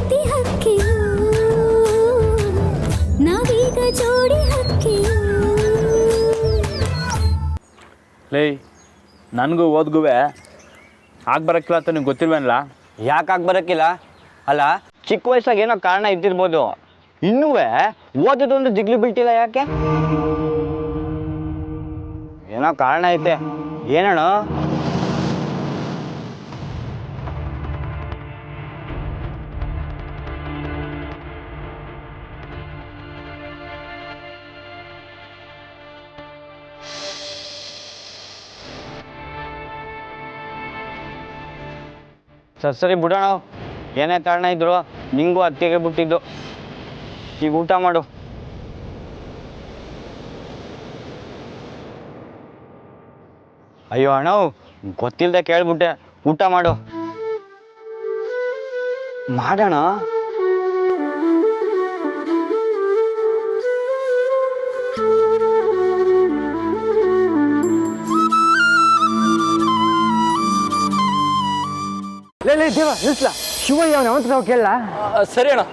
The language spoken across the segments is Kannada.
ಪ್ರೀತಿ ಹಕ್ಕಿಯು ನಾವೀಗ ಜೋಡಿ ಹಕ್ಕಿಯು. ಲೇ ನನಗೂ ಓದ್ಗುವೆ ಆಗ್ಬರಕ್ಕಿಲ್ಲ ಅಂತ ನಿಂಗೆ ಗೊತ್ತಿಲ್ವೇನಲ್ಲ? ಯಾಕೆ ಬರೋಕ್ಕಿಲ್ಲ? ಅಲ್ಲ ಚಿಕ್ಕ ವಯಸ್ಸಾಗ ಏನೋ ಕಾರಣ ಇದ್ದಿರ್ಬೋದು, ಇನ್ನೂ ಓದೋದೊಂದು ಜಿಗ್ಲು ಬೀಳ್ತಿಲ್ಲ ಯಾಕೆ? ಏನೋ ಕಾರಣ ಐತೆ, ಏನಣ್ಣ? ಸರಿ ಬಿಡೋಣ, ಏನೇ ಕಾರಣ ಇದ್ರು ನಿಂಗೂ ಅತ್ತಿಗೆ ಬಿಟ್ಟಿದ್ದು. ಈಗ ಊಟ ಮಾಡು. ಅಯ್ಯೋ ಅಣ್ಣ, ಗೊತ್ತಿಲ್ಲದೆ ಕೇಳ್ಬಿಟ್ಟೆ, ಊಟ ಮಾಡು. ಮಾಡೋಣ. ಲೇ ದೇವ ನಿಲ್ಸ್ಲ, ಶಿವಯ್ಯ ಅವನ ಅವಂತ ನಾವು ಕೇಳಲ್ಲ. ಸರಿ ಅಣ್ಣ.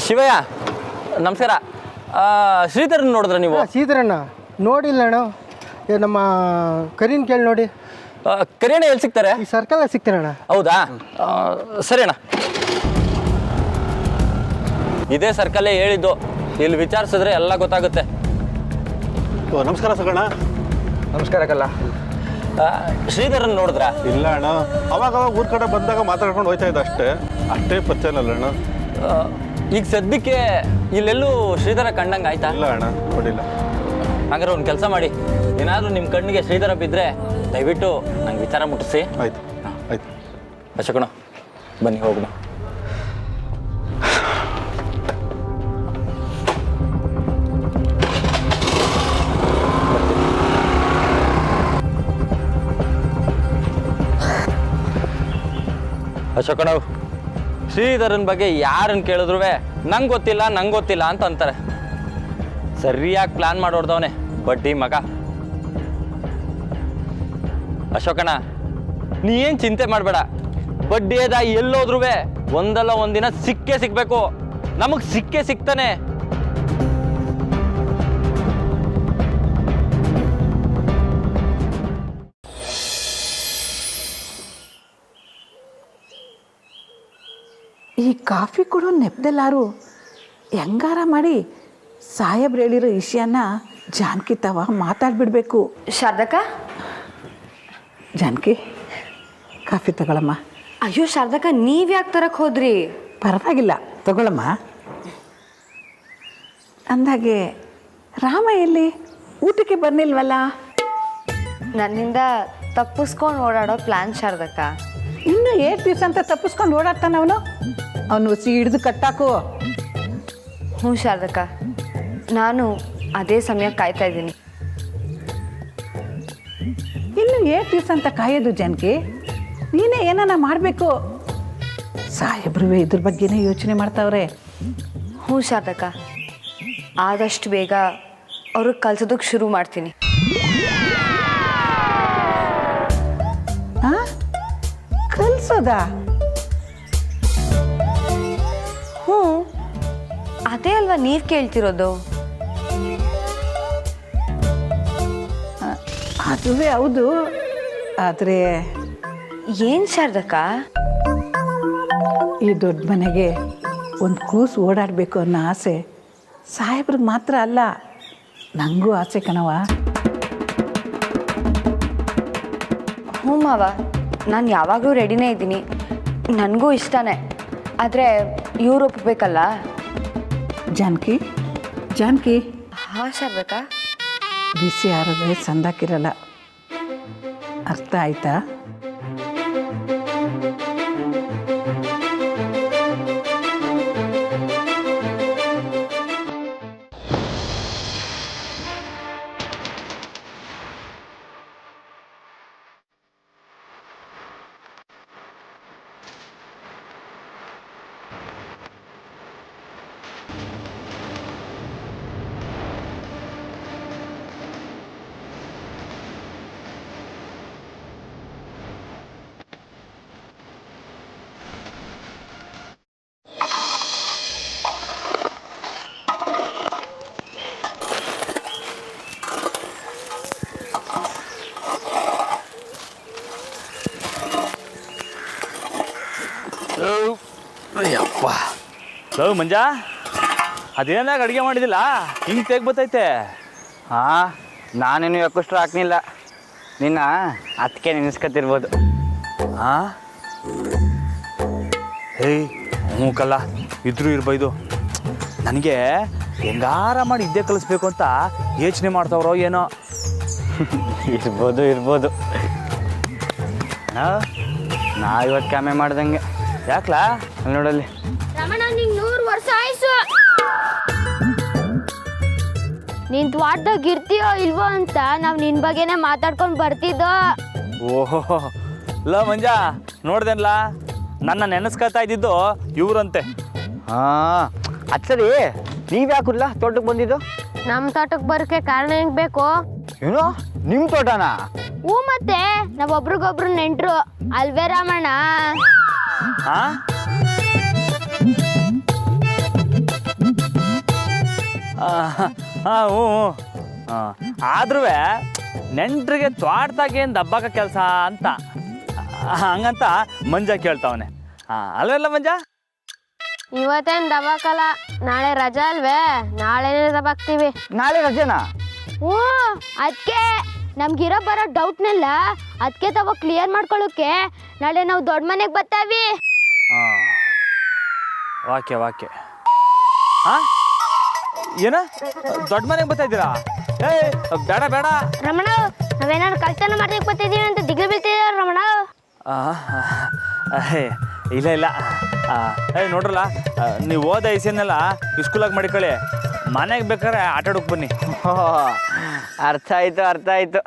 ಶಿವಯ್ಯ ನಮಸ್ಕಾರ. ಶ್ರೀಧರನ್ ನೋಡಿದ್ರ ನೀವು? ಶ್ರೀಧರಣ್ಣ ನೋಡಿಲ್ಲ ಅಣ್ಣ, ನಮ್ಮ ಕರೀನ್ ಕೇಳಿ ನೋಡಿ. ಕರಿಯಣ್ಣ ಎಲ್ಲಿ ಸಿಗ್ತಾರೆ? ಈ ಸರ್ಕಲ್ ಸಿಗ್ತಾರಣ್ಣ. ಹೌದಾ? ಸರಿ ಅಣ್ಣ. ಇದೇ ಸರ್ಕಲ್ಲೇ ಹೇಳಿದ್ದು, ಇಲ್ಲಿ ವಿಚಾರಿಸಿದ್ರೆ ಎಲ್ಲ ಗೊತ್ತಾಗುತ್ತೆ. ನಮಸ್ಕಾರ ಸಗಣ. ನಮಸ್ಕಾರ ಕಲ್ಲ. ಶ್ರೀಧರನ್ ನೋಡಿದ್ರ? ಇಲ್ಲ ಅಣ್ಣ, ಅವಾಗ ಊರ್ ಕಡೆ ಬಂದಾಗ ಮಾತಾಡ್ಕೊಂಡು ಹೋಯ್ತಾ ಇದ್ದ, ಅಷ್ಟೇ ಪರಿಚಯ ಅಲ್ಲ ಅಣ್ಣ. ಈಗ ಸದ್ಯಕ್ಕೆ ಇಲ್ಲೆಲ್ಲೂ ಶ್ರೀಧರ ಕಂಡಂಗೆ ಆಯ್ತಾ? ಇಲ್ಲ ಅಣ್ಣ, ನೋಡಿಲ್ಲ. ಹಾಗಾದ್ರೆ ಒಂದು ಕೆಲಸ ಮಾಡಿ, ಏನಾದರೂ ನಿಮ್ಮ ಕಣ್ಣಿಗೆ ಶ್ರೀಧರ ಬಿದ್ದರೆ ದಯವಿಟ್ಟು ನಂಗೆ ವಿಚಾರ ಮುಟ್ಟಿಸಿ. ಆಯ್ತು ಆಯ್ತು. ಅಶೋಕಣ ಬನ್ನಿ ಹೋಗೋಣ. ಅಶೋಕಣ್ಣ, ಶ್ರೀಧರನ್ ಬಗ್ಗೆ ಯಾರನ್ನು ಕೇಳಿದ್ರು ನಂಗೆ ಗೊತ್ತಿಲ್ಲ ಅಂತ ಅಂತಾರೆ. ಸರಿಯಾಗಿ ಪ್ಲಾನ್ ಮಾಡೋರ್ದವನೇ ಬಡ್ಡಿ ಮಗ. ಅಶೋಕಣ್ಣ, ನೀ ಏನು ಚಿಂತೆ ಮಾಡಬೇಡ, ಬಡ್ಡಿ ಅದ ಎಲ್ಲೋದ್ರೂ ಒಂದಲ್ಲ ಒಂದಿನ ಸಿಕ್ಕೇ ಸಿಗ್ಬೇಕು. ನಮಗೆ ಸಿಕ್ಕೇ ಸಿಗ್ತಾನೆ. ಈ ಕಾಫಿ ಕೊಡೋ ನೆಪದಲ್ಲಾರು ಹೆಂಗಾರ ಮಾಡಿ ಸಾಹೇಬ್ರು ಹೇಳಿರೋ ವಿಷಯನ ಜಾನಕಿ ತವ ಮಾತಾಡ್ಬಿಡ್ಬೇಕು. ಶಾರದಕ್ಕ, ಜಾನಕಿ ಕಾಫಿ ತಗೊಳಮ್ಮ. ಅಯ್ಯೋ ಶಾರದಕ್ಕ, ನೀವು ಯಾಕೆ ತರಕ್ಕೆ ಹೋದ್ರಿ? ಪರವಾಗಿಲ್ಲ ತಗೊಳಮ್ಮ. ಅಂದಾಗೆ ರಾಮ ಎಲ್ಲಿ ಊಟಕ್ಕೆ ಬರ್ನಿಲ್ವಲ್ಲ? ನನ್ನಿಂದ ತಪ್ಪಿಸ್ಕೊಂಡು ಓಡಾಡೋ ಪ್ಲ್ಯಾನ್ ಶಾರದಕ್ಕ. ಇನ್ನು 8 ದಿವಸ ಅಂತ ತಪ್ಪಿಸ್ಕೊಂಡು ಓಡಾಡ್ತಾನೆ ಅವನು. ಅವನು ಹಿಡಿದು ಕಟ್ಟಾಕು. ಹ್ಞೂ ಶಾರದಕ್ಕ, ನಾನು ಅದೇ ಸಮಯ ಕಾಯ್ತಾ ಇದ್ದೀನಿ. ಇನ್ನು 8 ದಿವಸ ಅಂತ ಕಾಯೋದು ಜಾನಕಿ? ನೀನೇ ಏನಾನ ಮಾಡಬೇಕು. ಸಾಹೇಬ್ರು ಇದ್ರ ಬಗ್ಗೆನೇ ಯೋಚನೆ ಮಾಡ್ತಾವ್ರೆ. ಹ್ಞೂ ಶಾರದಕ್ಕ, ಆದಷ್ಟು ಬೇಗ ಅವ್ರಿಗೆ ಕಲ್ಸೋದಕ್ಕೆ ಶುರು ಮಾಡ್ತೀನಿ. ಕಲ್ಸೋದಾ? ಹ್ಞೂ, ಅದೇ ಅಲ್ವಾ ನೀವು ಕೇಳ್ತಿರೋದು. ಅದುವೇ ಹೌದು, ಆದರೆ ಏನು ಶಾರದಕ್ಕ? ಈ ದೊಡ್ಡ ಮನೆಗೆ ಒಂದು ಕೂಸು ಓಡಾಡಬೇಕು ಅನ್ನೋ ಆಸೆ ಸಾಹೇಬ್ರಿಗೆ ಮಾತ್ರ ಅಲ್ಲ, ನನಗೂ ಆಸೆ ಕಣವ. ಹ್ಞೂ ಮಾವ, ನಾನು ಯಾವಾಗಲೂ ರೆಡಿನೇ ಇದ್ದೀನಿ. ನನಗೂ ಇಷ್ಟನೇ, ಆದರೆ ಇವ್ರು ಒಪ್ಪಬೇಕಲ್ಲ. ಜಾನಕಿ ಜಾನಕಿ, ಹಾಂ ಶಾರದಕ್ಕ. ಬಿಸಿ ಆರೋದ್ರೆ ಸಂದಾಕಿರಲ್ಲ, ಅರ್ಥ ಆಯ್ತಾ? ಅಯ್ಯಪ್ಪ ಲವ್ ಮಂಜಾ ಅದೇನಾಗ ಅಡುಗೆ ಮಾಡಿದಿಲ್ಲ ಹಿಂಗೆ ತೆಗ್ ಬತ್ತೈತೆ. ಹಾಂ, ನಾನೇನು ಯಾಕಷ್ಟು ಹಾಕ್ನಿಲ್ಲ, ನಿನ್ನ ಅದಕ್ಕೆ ನೆನೆಸ್ಕೊತಿರ್ಬೋದು. ಹಾಂ ಹೇಯ್ ಮೂಕಲ್ಲ ಇದ್ರೂ ಇರ್ಬೈದು. ನನಗೆ ಹೆಂಗಾರ ಮಾಡಿ ಇದ್ದೇ ಕಲಿಸ್ಬೇಕು ಅಂತ ಯೋಚನೆ ಮಾಡ್ತಾವ್ರೋ ಏನೋ. ಇರ್ಬೋದು. ನಾ ಇವತ್ತು ಕಮ್ಮಿ ಮಾಡ್ದಂಗೆ. ಯಾಕ್ಲಾ? ಅಲ್ಲಿ ನೋಡಲ್ಲಿ. ರಮಣ ನಿಂಗೆ 100 ವರ್ಷ ಆಯ್ಸು. ನೀನ್ ತ್ವಾಟದಾಗ ಇರ್ತೀಯೋ ಇಲ್ವೋ ಅಂತ ನಾವ್ ನಿನ್ ಬಗ್ಗೆನೆ ಮಾತಾಡ್ಕೊಂಡ್ ಬರ್ತಿದ್ದೋ. ಓಹೋ ಲ ಮಂಜಾ, ನೋಡ್ದೇನ್ಲ ನನ್ನ ನೆನೆಸ್ಕೊತಾ ಇದ್ದಿದ್ದು ಇವ್ರಂತೆ. ಹಾಂ, ಅದು ಸರಿ, ನೀವು ಯಾಕಲ್ಲ ತೋಟಕ್ಕೆ ಬಂದಿದ್ದು? ನಮ್ ತೋಟಕ್ ಬರೋಕೆ ಕಾರಣ ಹೆಂಗ್ ಬೇಕು? ಏನೋ ನಿಮ್ಮ ತೋಟನಾ? ಹೂ, ಮತ್ತೆ ನಾವ್ ಒಬ್ರಿಗೊಬ್ರು ನೆಂಟ್ರು ಅಲ್ವೇ ರಾಮಣ್ಣ? ಹಾಂ ಹಾಂ ಹ್ಞೂ ಹಾಂ, ಆದ್ರೂ ನೆಂಟ್ರಿಗೆ ತ್ವಾಟದಾಗೇನು ದಬ್ಬಾಕ ಕೆಲಸ ಅಂತ ಹಂಗಂತ ಮಂಜ ಕೇಳ್ತಾವನೆ. ಹಾಂ ಅಲ್ವೆಲ್ಲ ಮಂಜ? ಇವತ್ತೇನ್ ದಬಾಕಲ್ಲ, ನಾಳೆ ರಜಾ ಅಲ್ವೇ, ನಾಳೆನೇ ದಬಾಕ್ತೀವಿ. ನಾಳೆ ರಜೆನಾ? ಹ್ಞೂ, ಅದಕ್ಕೆ ನಮ್ಗಿರೋ ಬರೋ ಡೌಟ್ನೆಲ್ಲ ಅದಕ್ಕೆ ತಗೋ ಕ್ಲಿಯರ್ ಮಾಡ್ಕೊಳ್ಳೋಕೆ ನಾಳೆ ನಾವು ದೊಡ್ಡ ಮನೆಗೆ ಬರ್ತಾವಿ. ಹಾಂ ವಾಕ್ಯ ಹಾಂ ಏನ ದೊಡ್ಡ ಮನೆಗೆ ಬರ್ತಾ ಇದ್ದೀರಾ? ಏಯ್ ಬೇಡ ಬೇಡ ರಮಣ, ನಾವೇನಾದ್ರು ಕಳ್ತನ ಮಾಡ್ಲಿಕ್ಕೆ ಬರ್ತಿದ್ದೀವಿ ಅಂತ ದಿಗ್ಲು ಬೀಳ್ತಿದ್ದೀರ ರಮಣ. ಇಲ್ಲ ನೋಡ್ರಲ್ಲ, ನೀವು ಓದ ಐಸನ್ನೆಲ್ಲ ಸ್ಕೂಲಾಗಿ ಮಾಡಿಕೊಳ್ಳಿ, ಮನೆಗೆ ಬೇಕಾದ್ರೆ ಆಟ ಆಡೋಕೆ ಬನ್ನಿ. ಅರ್ಥ ಆಯ್ತು.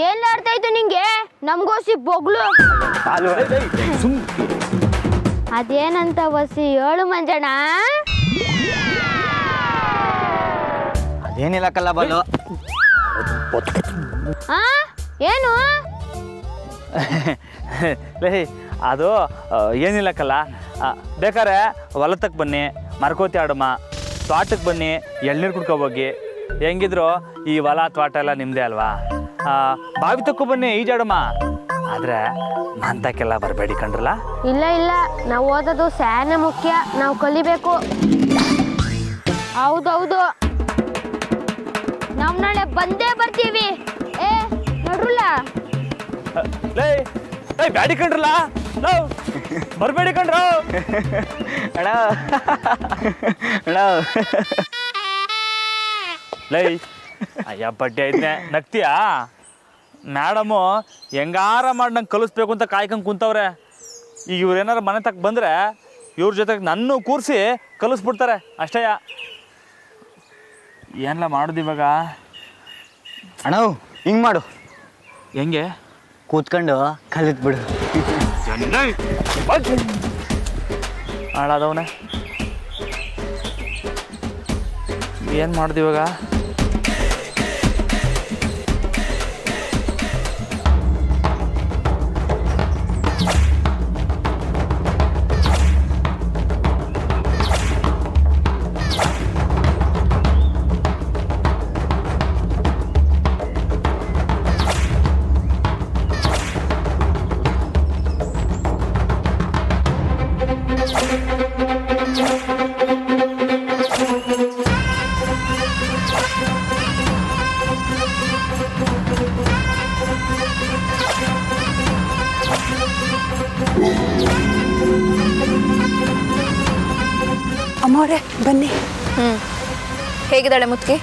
ಏನ್ ಅರ್ಥ ಆಯ್ತು ನಿಂಗೆ? ನಮ್ಗೋಸಿ ಬೊಗ್ಲು ಅದೇನಂತ ವಸಿ ಹೇಳು ಮಂಜಣ್ಣ. ಅದೇನಿಲ್ಲ ಕಲ್ಲ ಬಲ್ಲು. ಆ ಏನು? ಲೇ ಅದು ಏನಿಲ್ಲಕ್ಕಲ್ಲ, ಬೇಕಾರೆ ಹೊಲತಕ್ಕೆ ಬನ್ನಿ, ಮರ್ಕೋತಿ ಆಡಮ್ಮ, ತೋಟಕ್ಕೆ ಬನ್ನಿ, ಎಳ್ನೀರು ಕುಡ್ಕೋಬೋಗಿ. ಹೆಂಗಿದ್ರು ಈ ಹೊಲ ತೋಟ ಎಲ್ಲ ನಿಮ್ಮದೇ ಅಲ್ವಾ? ಬಾವಿ ತಕ್ಕೊ ಬನ್ನಿ, ಈಜಾಡಮ್ಮ. ಆದರೆ ಮಂತಕ್ಕೆಲ್ಲ ಬರಬೇಡಿ ಕಂಡ್ರಲ್ಲ. ಇಲ್ಲ, ನಾವು ಓದೋದು ಸ್ಯಾನೆ ಮುಖ್ಯ, ನಾವು ಕಲಿಬೇಕು. ಹೌದೌದು, ನಾವು ನಾಳೆ ಬಂದೇ ಬರ್ತೀವಿ. ನೋಡ್ರಲ್ಲ ಲೇ ಬ್ಯಾಡಿ ಕಂಡ್ರಲ್ಲ, ಬರಬೇಡಿ ಕಂಡ್ರು. ಅಣ್ಣ ಲೈ ಅಯ್ಯ ಬಡ್ಡಿ ಐದ್ನೆ ನಗ್ತೀಯಾ? ಮೇಡಮು ಹೆಂಗಾರ ಮಾಡಿ ನಂಗೆ ಕಲಿಸ್ಬೇಕು ಅಂತ ಕಾಯ್ಕೊಂಡು ಕುಂತವ್ರೆ. ಈಗ ಇವ್ರೇನಾರು ಮನೆ ತಕ್ಕ ಬಂದರೆ ಇವ್ರ ಜೊತೆಗೆ ನನ್ನೂ ಕೂರಿಸಿ ಕಲಿಸ್ಬಿಡ್ತಾರೆ ಅಷ್ಟೇ. ಏನೆಲ್ಲ ಮಾಡೋದು ಇವಾಗ? ಅಣ್ಣ ಹಿಂಗೆ ಮಾಡು, ಹೆಂಗೆ? ಕೂತ್ಕೊಂಡು ಕಲಿತ್ಬಿಡು. ಹಾಳಾದವನ ಏನು ಮಾಡ್ದು ಇವಾಗ? ಅಮ್ಮವ್ರೆ ಬನ್ನಿ. ಹೇಗಿದ್ದಾಳೆ ಮುತ್ಕಿ?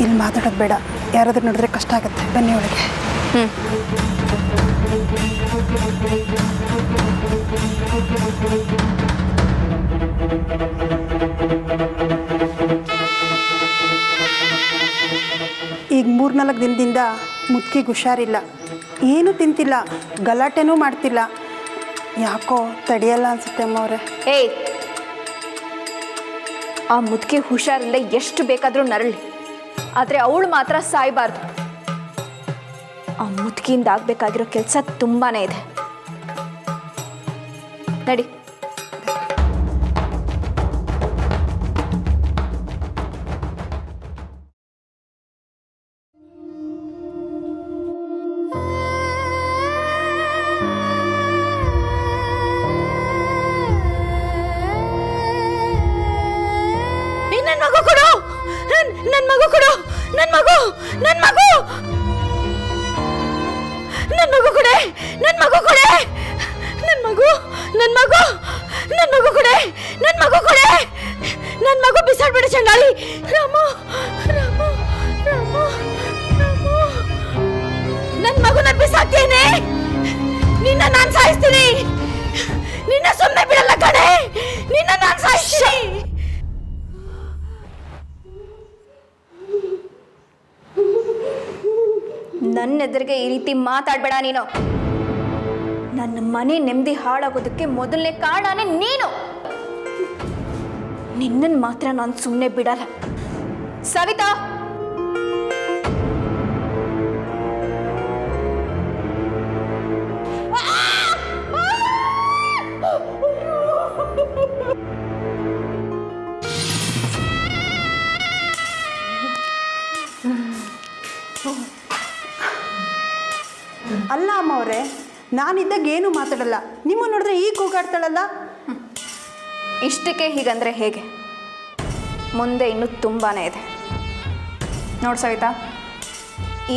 ಇಲ್ಲಿ ಮಾತಾಡೋದು ಬೇಡ, ಯಾರಾದ್ರೂ ನೋಡಿದ್ರೆ ಕಷ್ಟ ಆಗುತ್ತೆ. ಬನ್ನಿ ಒಳಗೆ. ಈಗ 3-4 ದಿನದಿಂದ ಮುತ್ಕಿಗೆ ಹುಷಾರಿಲ್ಲ, ಏನೂ ತಿಂತಿಲ್ಲ, ಗಲಾಟೆನೂ ಮಾಡ್ತಿಲ್ಲ. ಯಾಕೋ ತಡೆಯಲ್ಲ ಅನ್ಸುತ್ತೆ ಅಮ್ಮವ್ರೆ. ಏಯ್, ಆ ಮುದುಕಿ ಹುಷಾರಿಲ್ಲ, ಎಷ್ಟು ಬೇಕಾದರೂ ನರಳಿ, ಆದರೆ ಅವಳು ಮಾತ್ರ ಸಾಯಬಾರ್ದು. ಆ ಮುದುಕಿಯಿಂದ ಆಗಬೇಕಾಗಿರೋ ಕೆಲಸ ತುಂಬಾ ಇದೆ. ನಡಿ. ನನ್ನ ಮಗು ನನ್ನ ಮಗು ಕೊಡೆ ನನ್ನ ಮಗು ಕೊಡೆ ನನ್ನ ಮಗು ನನ್ನ ಮಗು ನನ್ನ ಮಗು ಕೊಡೆ ನನ್ನ ಮಗು ಕೊಡೆ ನನ್ನ ಮಗು ಬಿಸಾಡ್ಬೇಡ ಚಂಡಾಳಿ ರಾಮು ರಾಮು ರಾಮು ರಾಮು ನನ್ನ ಮಗುನ ಬಿಸಾಕ್ತೇನೆ ನಿನ್ನ ನಾನು ಸಾಯಿಸ್ತೀನಿ ನಿನ್ನ ಸುಮ್ಮನೆ ಬಿಡಲ್ಲ ಕಣೆ ನಿನ್ನ ನಾನು ಸಾಯಿಸ್ತೀನಿ ನನ್ನ ಎದುರಿಗೆ ಈ ರೀತಿ ಮಾತಾಡಬೇಡ ನೀನು ನನ್ನ ಮನೆ ನೆಮ್ಮದಿ ಹಾಳಾಗೋದಕ್ಕೆ ಮೊದಲನೇ ಕಾರಣನೇ ನೀನು ನಿನ್ನನ್ನು ಮಾತ್ರ ನಾನು ಸುಮ್ಮನೆ ಬಿಡಲ್ಲ ಸವಿತಾ ಅಲ್ಲ ಅಮ್ಮ ಅವರೇ ನಾನಿದ್ದಾಗ ಏನು ಮಾತಾಡಲ್ಲ ನಿಮ್ಮ ನೋಡಿದ್ರೆ ಈಗ ಕೂಗಾಡ್ತಾಳಲ್ಲ ಇಷ್ಟಕ್ಕೆ ಹೀಗಂದ್ರೆ ಹೇಗೆ ಮುಂದೆ ಇನ್ನೂ ತುಂಬಾ ಇದೆ ನೋಡಿ ಸವಿತಾ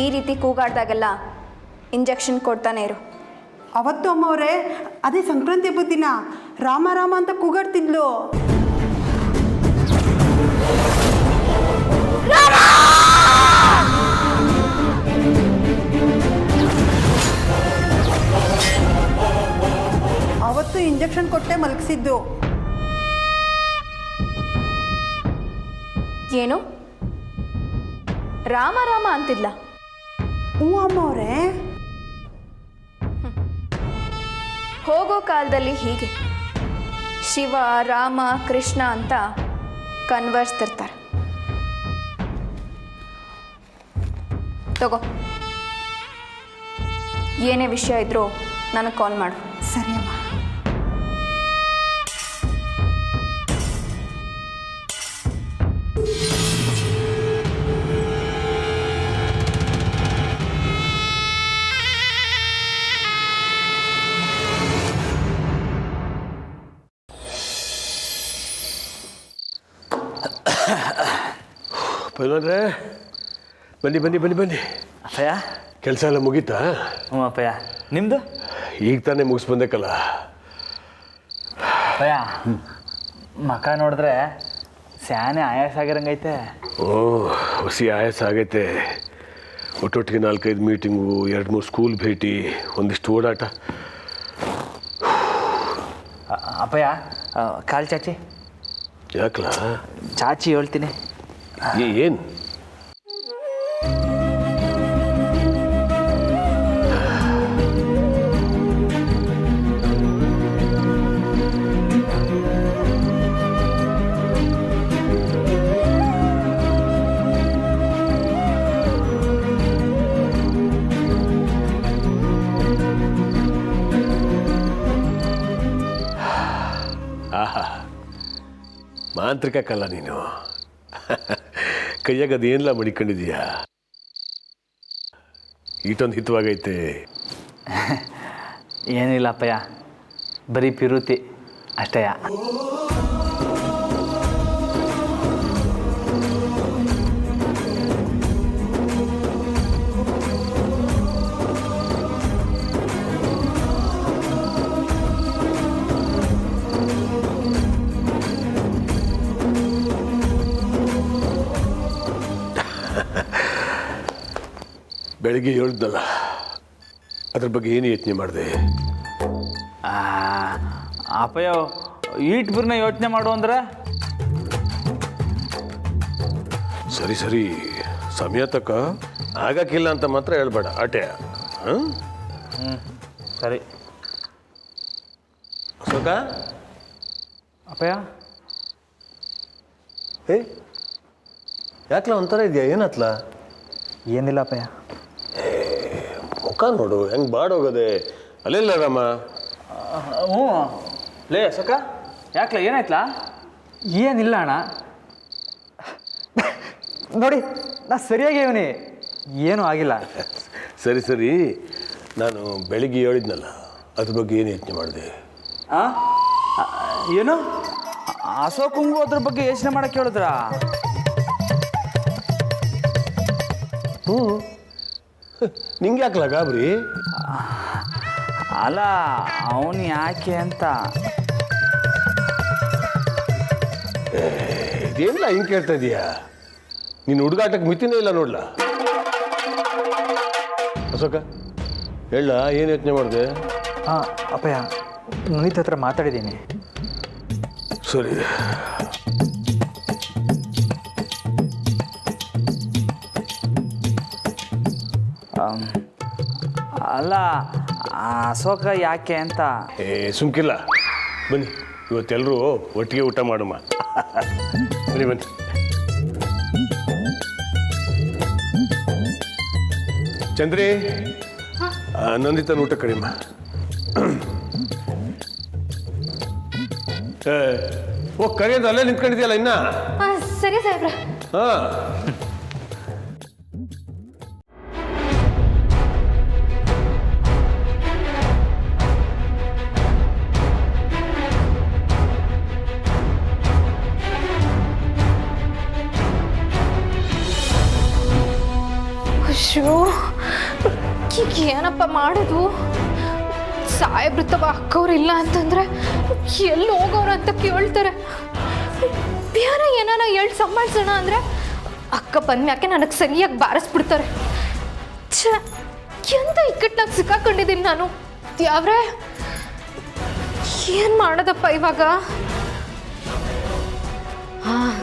ಈ ರೀತಿ ಕೂಗಾಡ್ದಾಗೆಲ್ಲ ಇಂಜೆಕ್ಷನ್ ಕೊಡ್ತಾನೆ ಇರು ಅವತ್ತು ಅಮ್ಮ ಅವರೇ ಅದೇ ಸಂಕ್ರಾಂತಿ ಹಬ್ಬದ ದಿನ ರಾಮ ರಾಮ ಅಂತ ಕೂಗಾಡ್ತಿದ್ಲು ಅವತ್ತು ಇಂಜೆಕ್ಷನ್ ಕೊಟ್ಟೆ ಮಲಗಿಸಿದ್ದು ಏನು ರಾಮ ರಾಮ ಅಂತಿದ್ಲ ಹ್ಞೂ ಅಮ್ಮ ಅವರೇ ಹೋಗೋ ಕಾಲದಲ್ಲಿ ಹೀಗೆ ಶಿವ ರಾಮ ಕೃಷ್ಣ ಅಂತ ಕನ್ವರ್ಸ್ತಿರ್ತಾರೆ ತಗೋ ಏನೇ ವಿಷಯ ಇದ್ರೂ ನನಗೆ ಕಾಲ್ ಮಾಡು ಸರಿ ಅಮ್ಮ ಪೈಲ್ವಾನ್ರೆ ಬನ್ನಿ ಬನ್ನಿ ಬನ್ನಿ ಬನ್ನಿ ಅಪ್ಪಯ್ಯ. ಕೆಲಸ ಎಲ್ಲ ಮುಗೀತಾ? ಹ್ಞೂ ಅಪ್ಪಯ್ಯ. ನಿಮ್ಮದು? ಈಗ ತಾನೇ ಮುಗಿಸ್ ಬಂದೇಕಲ್ಲ. ಅಪ್ಪಯ್ಯ ಮಕ ನೋಡಿದ್ರೆ ಸ್ಯಾನೆ ಆಯಾಸ ಆಗಿರಂಗೈತೆ. ಓ ಹೊಸಿ ಆಯಾಸ ಆಗೈತೆ. ಒಟ್ಟೊಟ್ಟಿಗೆ 4-5 ಮೀಟಿಂಗು, 2-3 ಸ್ಕೂಲ್ ಭೇಟಿ, ಒಂದಿಷ್ಟು ಓಡಾಟ. ಅಪ್ಪಯ್ಯ ಕಾಲು ಚಾಚಿ. ಯಾಕಲ? ಚಾಚಿ ಹೇಳ್ತೀನಿ. ಏನು? ಆಹಾ ಮಾಂತ್ರಿಕ ಕಲ್ಲ ನೀನು. ಕೈಯಾಗ ಅದೇನೆಲ್ಲ ಮಡಿಕೊಂಡಿದೀಯಾ? ಈಟೊಂದು ಹಿತವಾಗೈತೆ. ಏನಿಲ್ಲ ಅಪ್ಪಯ್ಯ, ಬರೀ ಪಿರುತಿ ಅಷ್ಟೇಯ. ಬೆಳಿಗ್ಗೆ ಹೇಳಿದ್ನಲ್ಲ, ಅದ್ರ ಬಗ್ಗೆ ಏನು ಯೋಚನೆ ಮಾಡಿದೆ? ಅಪ್ಪಯ್ಯ ಈಟ್ ಬಿರ್ನ ಯೋಚನೆ ಮಾಡು ಅಂದ್ರೆ ಸರಿ ಸರಿ, ಸಮಯ ತಕ್ಕ ಆಗಕ್ಕಿಲ್ಲ ಅಂತ ಮಾತ್ರ ಹೇಳ್ಬೇಡ ಆಟೆ. ಹಾಂ ಸರಿ. ಅಶೋಕ ಅಪ್ಪಯ್ಯ ಯಾಕಲ ಒಂಥರ ಇದೆಯಾ? ಏನತ್ಲ? ಏನಿಲ್ಲ ಅಪ್ಪಯ್ಯ. ಮುಖ ನೋಡು ಹೆಂಗೆ ಬಾಡೋಗದೆ. ಅಲ್ಲೆಲ್ಲ ರಾಮ? ಹ್ಞೂ ಲೇ ಅಶೋಕ, ಯಾಕಲ ಏನಾಯ್ತಲ್ಲ? ಏನಿಲ್ಲ ಅಣ್ಣ, ನೋಡಿ ನಾ ಸರಿಯಾಗಿ ಇವನಿ, ಏನೂ ಆಗಿಲ್ಲ. ಸರಿ ಸರಿ, ನಾನು ಬೆಳಿಗ್ಗೆ ಹೇಳಿದ್ನಲ್ಲ, ಅದ್ರ ಬಗ್ಗೆ ಏನು ಯೋಚನೆ ಮಾಡಿದೆ? ಏನು ಅಶೋಕಂಗೂ ಅದ್ರ ಬಗ್ಗೆ ಯೋಚನೆ ಮಾಡಕ್ಕೆ ಹೇಳಿದ್ರ? ಹ್ಞೂ ನಿಂಗೆ ಯಾಕಲ್ಲ ಗಾಬರಿ? ಅಲ್ಲ ಅವನು ಯಾಕೆ ಅಂತ. ಇದೇನಿಲ್ಲ ಹಿಂಗೆ ಕೇಳ್ತಾ ಇದೀಯಾ? ನೀನು ಹುಡುಗಾಟಕ್ಕೆ ಮಿತಿನೇ ಇಲ್ಲ ನೋಡ್ಲಾ. ಅಶೋಕ ಹೇಳ, ಏನು ಯೋಚನೆ ಮಾಡಿದೆ? ಹಾಂ ಅಪ್ಪಯ್ಯ, ನವನೀತ್ ಹತ್ರ ಮಾತಾಡಿದ್ದೀನಿ. ಸರಿ. ಅಲ್ಲ ಅಶೋಕ ಯಾಕೆ ಅಂತ. ಸುಮ್ಕಿಲ್ಲ, ಬನ್ನಿ ಇವತ್ತೆಲ್ಲರೂ ಒಟ್ಟಿಗೆ ಊಟ ಮಾಡಮ್ಮ. ಬನ್ನಿ ಬನ್ನಿ. ಚಂದ್ರಿ, ನಂದಿತನ ಊಟ ಕಡಿಮ. ಓ ಕರೆಯೋದು ಅಲ್ಲೇ ನಿಂತ್ಕೊಂಡಿದ್ಯಲ್ಲ ಇನ್ನ? ಸರಿ ಸಾಹೇಬ್ರ. ಹಾಂ ಅಯ್ಯೋ, ಈಗ ಏನಪ್ಪ ಮಾಡೋದು? ಸಾಹೇಬ್ರು ತವ ಅಕ್ಕವ್ರು ಇಲ್ಲ ಅಂತಂದ್ರೆ ಎಲ್ಲಿ ಹೋಗೋರು ಅಂತ ಕೇಳ್ತಾರೆ. ಬೇರೆ ಏನಾನ ಹೇಳಿ ಸಂಭಾಳಿಸೋಣ ಅಂದ್ರೆ ಅಕ್ಕ ಬಂದ್ಮ್ಯಾಕೆ ನನಗೆ ಸರಿಯಾಗಿ ಬಾರಿಸ್ಬಿಡ್ತಾರೆ. ಛ, ಎಂತ ಇಕ್ಕಟ್ನಾಗ ಸಿಕ್ಕಾಕೊಂಡಿದ್ದೀನಿ ನಾನು. ಯಾವ್ರೆ ಏನು ಮಾಡೋದಪ್ಪ ಇವಾಗ? ಹಾಂ,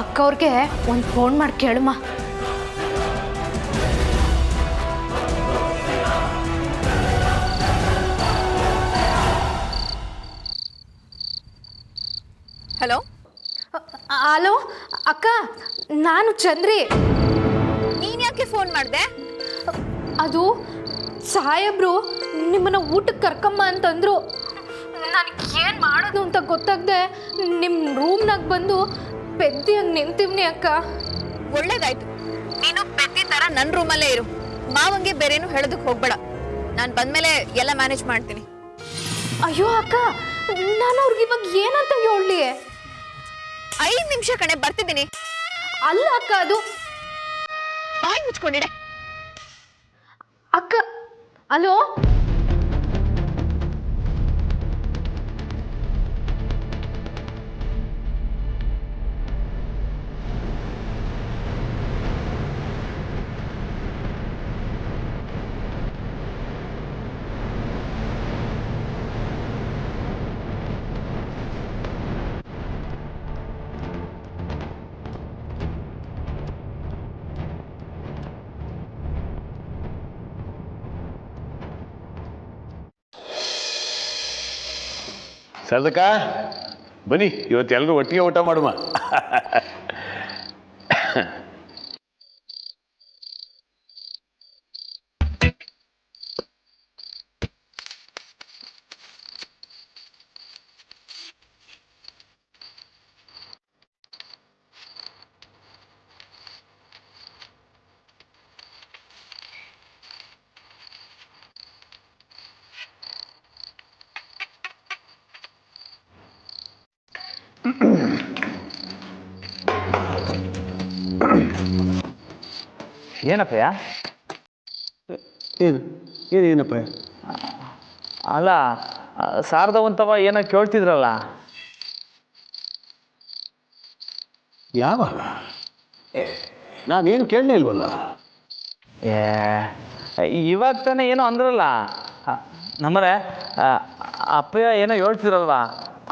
ಅಕ್ಕವ್ರಿಗೆ ಒಂದು ಫೋನ್ ಮಾಡಿ ಕೇಳಮ್ಮ. ಹಲೋ ಹಲೋ ಅಕ್ಕ, ನಾನು ಚಂದ್ರಿ. ನೀನ್ ಯಾಕೆ ಫೋನ್ ಮಾಡಿದೆ? ಅದು ಸಾಹೇಬ್ರು ನಿಮ್ಮನ್ನ ಊಟಕ್ಕೆ ಕರ್ಕಮ್ಮ ಅಂತಂದ್ರು. ನನಗೆ ಏನು ಮಾಡೋದು ಅಂತ ಗೊತ್ತಾಗದೆ ನಿಮ್ಮ ರೂಮ್ನಾಗ ಬಂದು ಪೆದ್ದಿಯಾಗಿ ನಿಂತಿವ್ನಿ ಅಕ್ಕ. ಒಳ್ಳೇದಾಯ್ತು, ನೀನು ಪೆದ್ದಿ ಥರ ನನ್ನ ರೂಮಲ್ಲೇ ಇರು. ಮಾವಂಗೆ ಬೇರೇನು ಹೇಳೋದಕ್ಕೆ ಹೋಗ್ಬೇಡ. ನಾನು ಬಂದ್ಮೇಲೆ ಎಲ್ಲ ಮ್ಯಾನೇಜ್ ಮಾಡ್ತೀನಿ. ಅಯ್ಯೋ ಅಕ್ಕ, ನಾನು ಅವ್ರಿಗೆ ಇವಾಗ ಏನಂತ ಹೇಳಲಿ? 5 ನಿಮಿಷ ಕಣೆ, ಬರ್ತಿದ್ದೀನಿ. ಅಲ್ಲ ಅಕ್ಕ, ಅದು ಬಾಯಿ ಮುಚ್ಕೊಂಡಿಡೆ. ಅಕ್ಕ, ಅಲೋ ಸರ್ದಕ್ಕ ಬನ್ನಿ ಇವತ್ತೆಲ್ಲರೂ ಒಟ್ಟಿಗೆ ಊಟ ಮಾಡುವ. ಏನಪ್ಪಯ್ಯ? ಏನಪ್ಪ? ಅಲ್ಲ ಶಾರದವಂತವ ಏನೋ ಕೇಳ್ತಿದ್ರಲ್ಲ. ಯಾವಾಗ? ನಾನೇನು ಕೇಳಲೇ ಇಲ್ವಲ್ಲ. ಇವಾಗ ತಾನೇ ಏನೋ ಅಂದ್ರಲ್ಲ ನಮ್ಮರೆ, ಅಪ್ಪಯ್ಯ ಏನೋ ಹೇಳ್ತಿದ್ರಲ್ವ,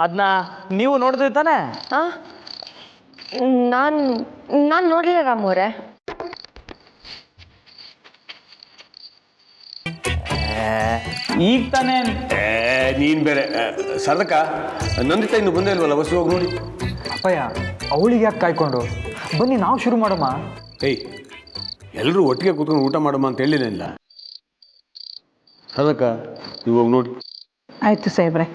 ಅದನ್ನ ನೀವು ನೋಡಿದ್ರಿ ತಾನೆ? ನಾನು ನೋಡಲಿಲ್ಲ ರಾಮವ್ರೆ. ಈಗ ತಾನೇ. ನೀನು ಬೇರೆ. ಸರ್ದಕ್ಕ ನಂದಿತ ಇನ್ನು ಬಂದೇ ಇಲ್ವಲ್ಲ, ಬಸ್ ಹೋಗಿ ನೋಡಿ. ಅಪ್ಪಯ್ಯ, ಅವಳಿಗೆ ಯಾಕೆ ಕಾಯ್ಕೊಂಡು? ಬನ್ನಿ ನಾವು ಶುರು ಮಾಡಮ್ಮ. ಏಯ್, ಎಲ್ಲರೂ ಒಟ್ಟಿಗೆ ಕೂತ್ಕೊಂಡು ಊಟ ಮಾಡಮ್ಮ ಅಂತ ಹೇಳಿಲ್ಲ. ಸರ್ದಕ್ಕ ನೀವು ಹೋಗಿ ನೋಡಿ. ಆಯಿತು ಸಾಹೇಬ್ರೆ.